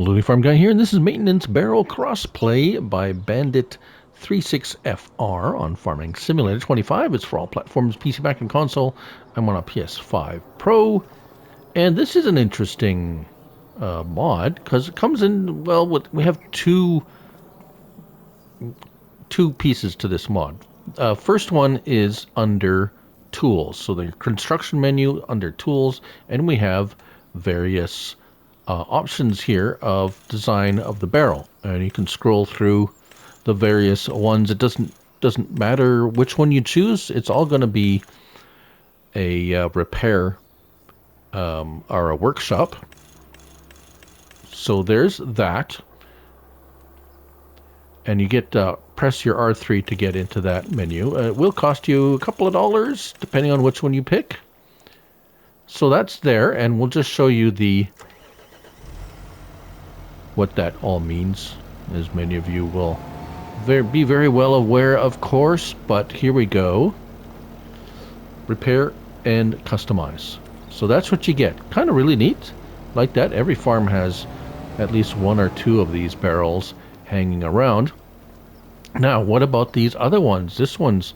Looney Farm Guy here, and this is Maintenance Barrel Crossplay by Bandit36FR on Farming Simulator 25. It's for all platforms, PC, Mac, and console. I'm on a PS5 Pro, and this is an interesting mod because it comes in, well, we have two pieces to this mod. First one is under Tools, so the construction menu under Tools, and we have various options here of design of the barrel, and you can scroll through the various ones. It doesn't matter which one you choose. It's all going to be a repair or a workshop. So there's that, and you get press your R3 to get into that menu. It will cost you a couple of dollars depending on which one you pick. So that's there, and we'll just show you what that all means, as many of you will be very well aware, of course. But here we go. Repair and customize. So that's what you get. Kind of really neat. Like that. Every farm has at least one or two of these barrels hanging around. Now, what about these other ones? This one's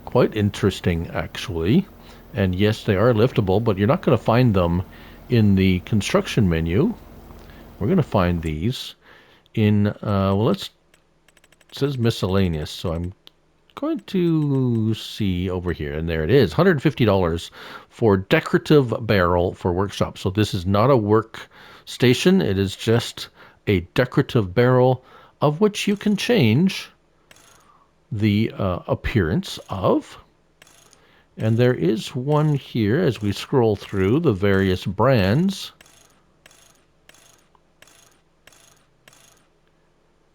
quite interesting, actually. And yes, they are liftable, but you're not going to find them in the construction menu. We're going to find these in, well, it says miscellaneous, so I'm going to see over here, and there it is, $150 for decorative barrel for workshop. So this is not a workstation, it is just a decorative barrel of which you can change the appearance of. And there is one here as we scroll through the various brands.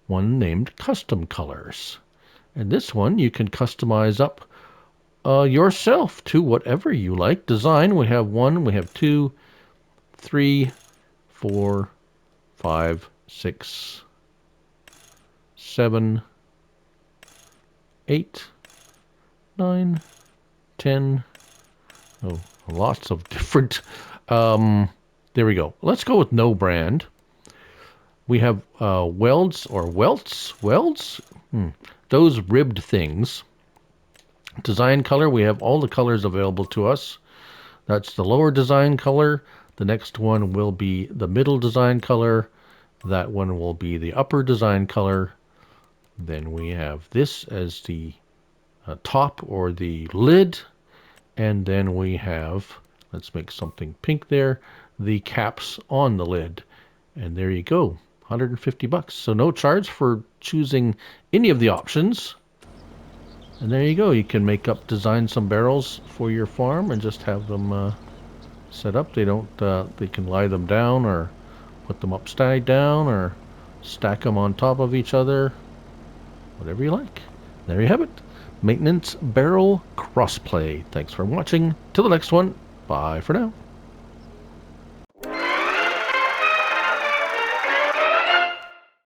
One named Custom Colors. And this one you can customize up yourself to whatever you like. Design, we have 1, we have 2, 3, 4, 5, 6, 7, 8, 9, 10. Oh, lots of different. There we go. Let's go with no brand. We have welds or welds? Those ribbed things. Design color, we have all the colors available to us. That's the lower design color. The next one will be the middle design color. That one will be the upper design color. Then we have this as the top or the lid. And then we have, let's make something pink there, the caps on the lid. And there you go. $150. So no charge for choosing any of the options. And there you go. You can design some barrels for your farm and just have them set up. They can lie them down or put them upside down or stack them on top of each other. Whatever you like. There you have it. Maintenance Barrel Crossplay. Thanks for watching. Till the next one. Bye for now.